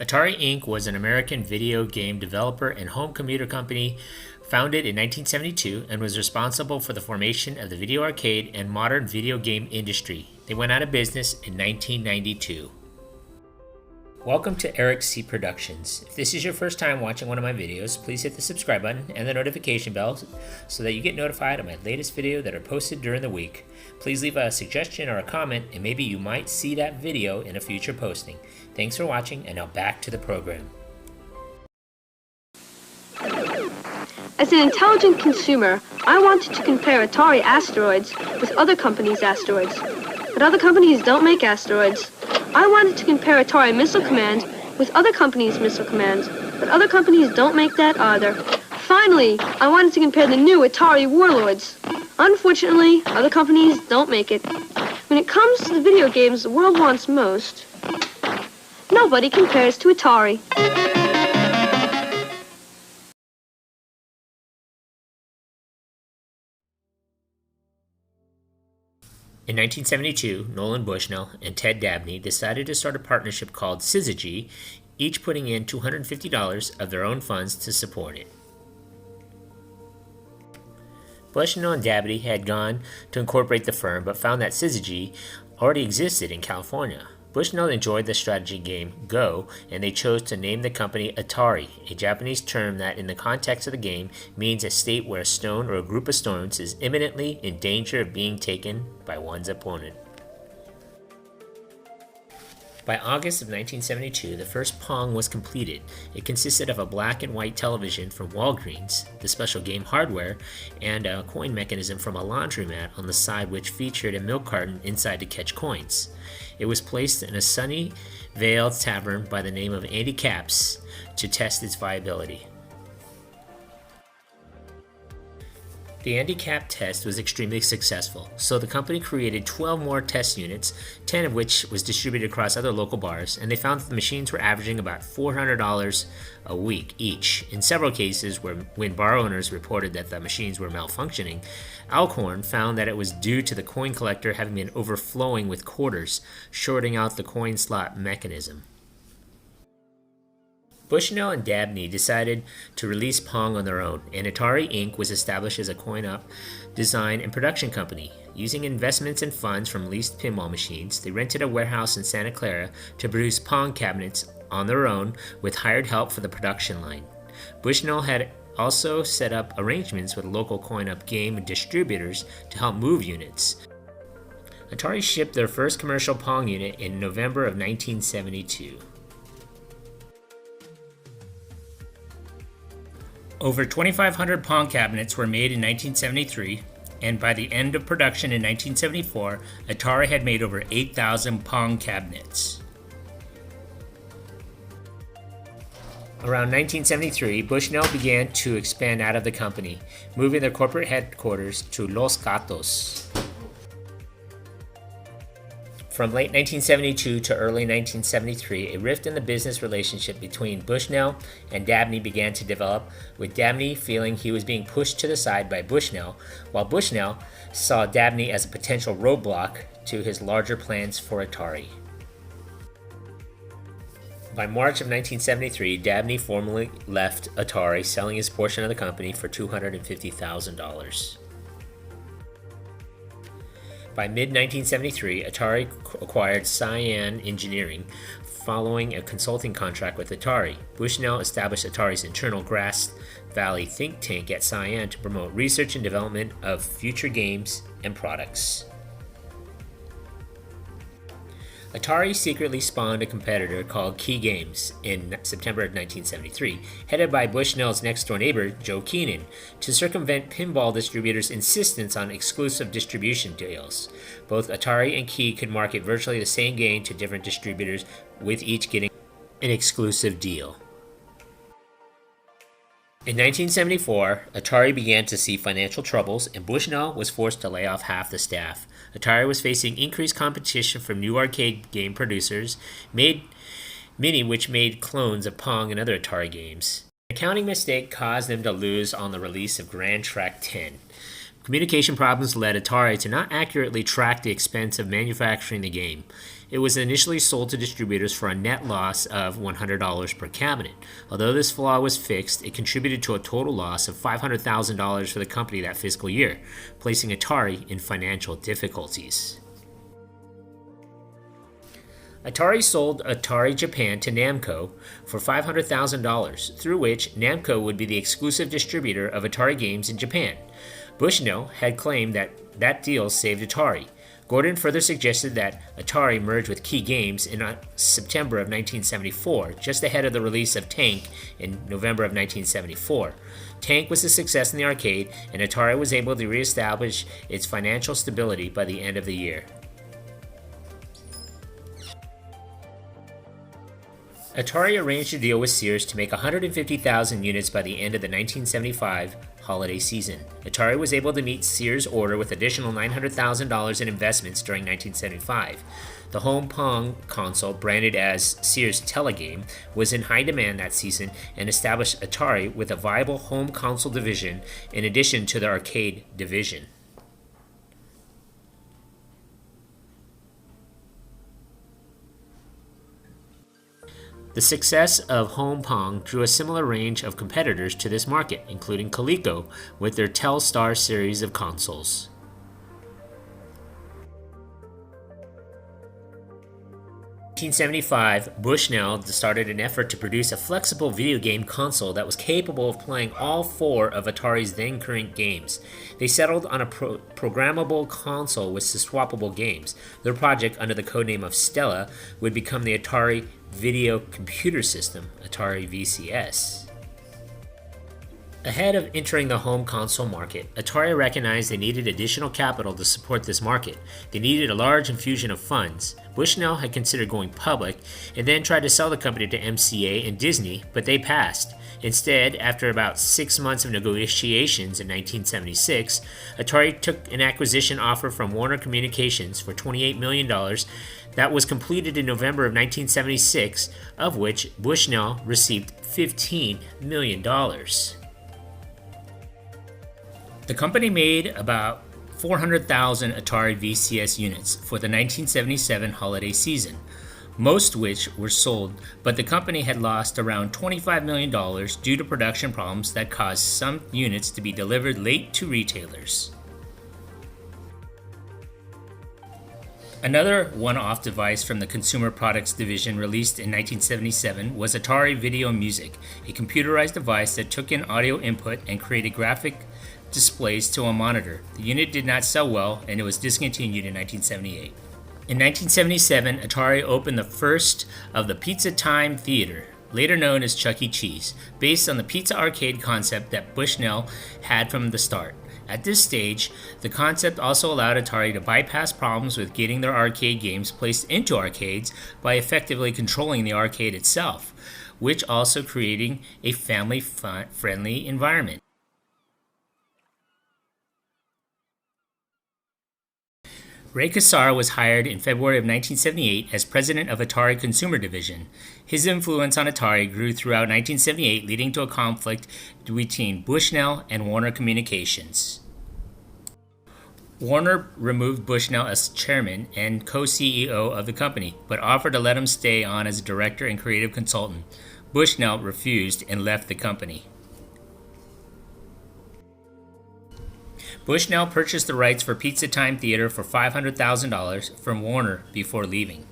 Atari Inc. was an American video game developer and home computer company founded in 1972 and was responsible for the formation of the video arcade and modern video game industry. They went out of business in 1992. Welcome to Eric C. Productions. If this is your first time watching one of my videos, please hit the subscribe button and the notification bell so that you get notified of my latest video that are posted during the week. Please leave a suggestion or a comment and maybe you might see that video in a future posting. Thanks for watching, and now back to the program. As an intelligent consumer, I wanted to compare Atari asteroids with other companies' asteroids. But other companies don't make asteroids. I wanted to compare Atari Missile Command with other companies' missile commands, but other companies don't make that either. Finally, I wanted to compare the new Atari Warlords. Unfortunately, other companies don't make it. When it comes to the video games the world wants most, nobody compares to Atari. In 1972, Nolan Bushnell and Ted Dabney decided to start a partnership called Syzygy, each putting in $250 of their own funds to support it. Bushnell and Dabney had gone to incorporate the firm but found that Syzygy already existed in California. Bushnell enjoyed the strategy game Go, and they chose to name the company Atari, a Japanese term that in the context of the game means a state where a stone or a group of stones is imminently in danger of being taken by one's opponent. By August of 1972, the first Pong was completed. It consisted of a black and white television from Walgreens, the special game hardware, and a coin mechanism from a laundromat on the side which featured a milk carton inside to catch coins. It was placed in a Sunnyvale tavern by the name of Andy Capp's to test its viability. The Andy Capp test was extremely successful, so the company created 12 more test units, 10 of which was distributed across other local bars, and they found that the machines were averaging about $400 a week each. In several cases, when bar owners reported that the machines were malfunctioning, Alcorn found that it was due to the coin collector having been overflowing with quarters, shorting out the coin slot mechanism. Bushnell and Dabney decided to release Pong on their own, and Atari Inc. was established as a coin-op design and production company. Using investments and funds from leased pinball machines, they rented a warehouse in Santa Clara to produce Pong cabinets on their own with hired help for the production line. Bushnell had also set up arrangements with local coin-op game distributors to help move units. Atari shipped their first commercial Pong unit in November of 1972. Over 2,500 Pong cabinets were made in 1973, and by the end of production in 1974, Atari had made over 8,000 Pong cabinets. Around 1973, Bushnell began to expand out of the company, moving their corporate headquarters to Los Gatos. From late 1972 to early 1973, a rift in the business relationship between Bushnell and Dabney began to develop, with Dabney feeling he was being pushed to the side by Bushnell, while Bushnell saw Dabney as a potential roadblock to his larger plans for Atari. By March of 1973, Dabney formally left Atari, selling his portion of the company for $250,000. By mid-1973, Atari acquired Cyan Engineering, following a consulting contract with Atari. Bushnell established Atari's internal Grass Valley think tank at Cyan to promote research and development of future games and products. Atari secretly spawned a competitor called Key Games in September of 1973, headed by Bushnell's next-door neighbor, Joe Keenan, to circumvent pinball distributors' insistence on exclusive distribution deals. Both Atari and Key could market virtually the same game to different distributors, with each getting an exclusive deal. In 1974, Atari began to see financial troubles, and Bushnell was forced to lay off half the staff. Atari was facing increased competition from new arcade game producers, many which made clones of Pong and other Atari games. An accounting mistake caused them to lose on the release of Grand Track 10. Communication problems led Atari to not accurately track the expense of manufacturing the game. It was initially sold to distributors for a net loss of $100 per cabinet. Although this flaw was fixed, it contributed to a total loss of $500,000 for the company that fiscal year, placing Atari in financial difficulties. Atari sold Atari Japan to Namco for $500,000, through which Namco would be the exclusive distributor of Atari games in Japan. Bushnell had claimed that that deal saved Atari. Gordon further suggested that Atari merged with Key Games in September of 1974, just ahead of the release of Tank in November of 1974. Tank was a success in the arcade, and Atari was able to reestablish its financial stability by the end of the year. Atari arranged a deal with Sears to make 150,000 units by the end of the 1975 holiday season. Atari was able to meet Sears' order with additional $900,000 in investments during 1975. The home Pong console, branded as Sears Telegame, was in high demand that season and established Atari with a viable home console division in addition to the arcade division. The success of home Pong drew a similar range of competitors to this market, including Coleco with their Telstar series of consoles. In 1975, Bushnell started an effort to produce a flexible video game console that was capable of playing all four of Atari's then current games. They settled on a programmable console with swappable games. Their project, under the codename of Stella, would become the Atari Video Computer System, Atari VCS. Ahead of entering the home console market, Atari recognized they needed additional capital to support this market. They needed a large infusion of funds. Bushnell had considered going public and then tried to sell the company to MCA and Disney, but they passed. Instead, after about 6 months of negotiations in 1976, Atari took an acquisition offer from Warner Communications for $28 million that was completed in November of 1976, of which Bushnell received $15 million. The company made about 400,000 Atari VCS units for the 1977 holiday season, most which were sold, but the company had lost around $25 million due to production problems that caused some units to be delivered late to retailers. Another one-off device from the Consumer Products Division released in 1977 was Atari Video Music, a computerized device that took in audio input and created graphic displays to a monitor. The unit did not sell well, and it was discontinued in 1978. In 1977, Atari opened the first of the Pizza Time Theater, later known as Chuck E. Cheese, based on the pizza arcade concept that Bushnell had from the start. At this stage, the concept also allowed Atari to bypass problems with getting their arcade games placed into arcades by effectively controlling the arcade itself, which also creating a family-friendly environment. Ray Kassar was hired in February of 1978 as president of Atari Consumer Division. His influence on Atari grew throughout 1978, leading to a conflict between Bushnell and Warner Communications. Warner removed Bushnell as chairman and co-CEO of the company, but offered to let him stay on as director and creative consultant. Bushnell refused and left the company. Bushnell purchased the rights for Pizza Time Theater for $500,000 from Warner before leaving.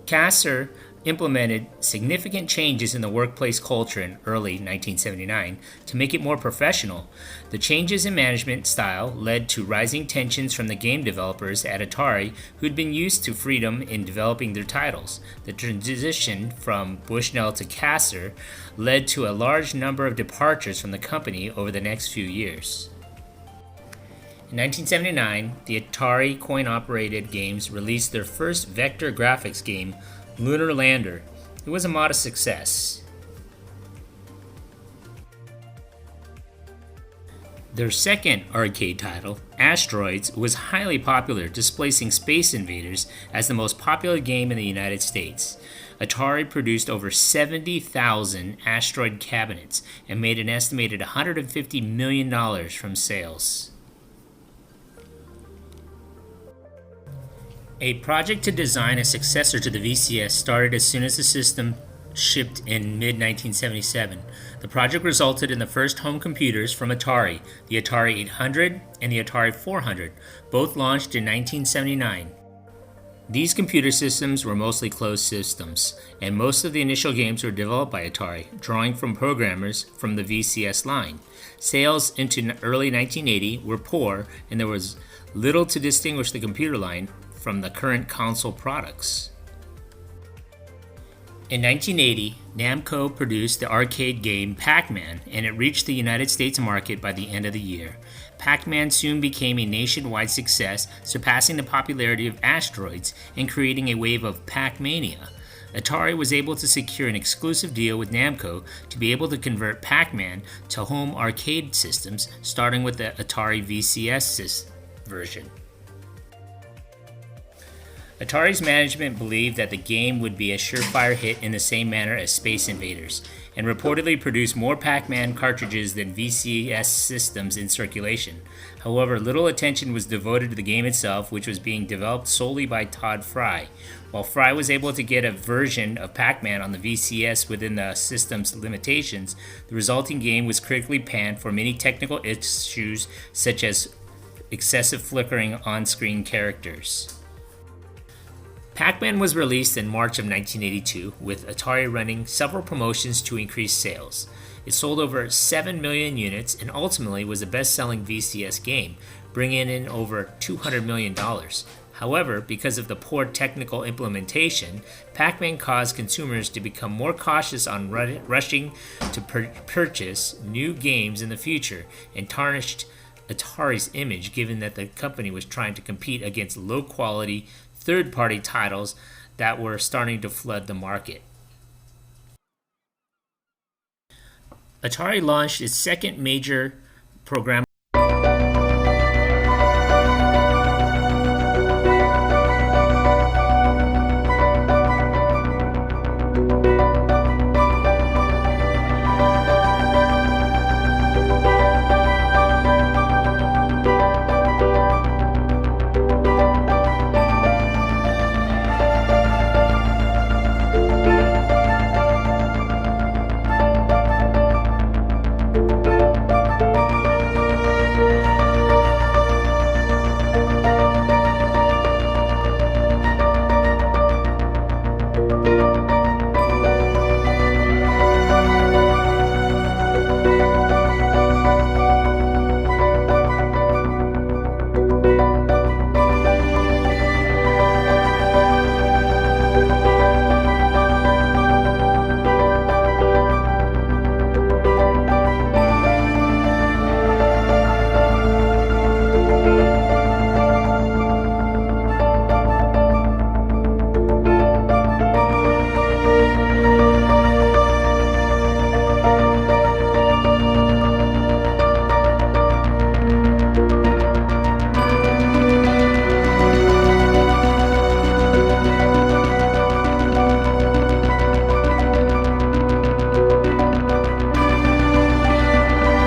Kassar implemented significant changes in the workplace culture in early 1979 to make it more professional. The changes in management style led to rising tensions from the game developers at Atari, who'd been used to freedom in developing their titles. The transition from Bushnell to Kassar led to a large number of departures from the company over the next few years. In 1979, the Atari coin-operated games released their first vector graphics game, Lunar Lander. It was a modest success. Their second arcade title, Asteroids, was highly popular, displacing Space Invaders as the most popular game in the United States. Atari produced over 70,000 asteroid cabinets and made an estimated $150 million from sales. A project to design a successor to the VCS started as soon as the system shipped in mid-1977. The project resulted in the first home computers from Atari, the Atari 800 and the Atari 400, both launched in 1979. These computer systems were mostly closed systems, and most of the initial games were developed by Atari, drawing from programmers from the VCS line. Sales into early 1980 were poor, and there was little to distinguish the computer line from the current console products. In 1980, Namco produced the arcade game Pac-Man, and it reached the United States market by the end of the year. Pac-Man soon became a nationwide success, surpassing the popularity of Asteroids and creating a wave of Pac-Mania. Atari was able to secure an exclusive deal with Namco to be able to convert Pac-Man to home arcade systems, starting with the Atari VCS version. Atari's management believed that the game would be a surefire hit in the same manner as Space Invaders, and reportedly produced more Pac-Man cartridges than VCS systems in circulation. However, little attention was devoted to the game itself, which was being developed solely by Todd Fry. While Fry was able to get a version of Pac-Man on the VCS within the system's limitations, the resulting game was critically panned for many technical issues such as excessive flickering on-screen characters. Pac-Man was released in March of 1982, with Atari running several promotions to increase sales. It sold over 7 million units and ultimately was the best-selling VCS game, bringing in over $200 million. However, because of the poor technical implementation, Pac-Man caused consumers to become more cautious on rushing to purchase new games in the future, and tarnished Atari's image, given that the company was trying to compete against low-quality third-party titles that were starting to flood the market. Atari launched its second major programmable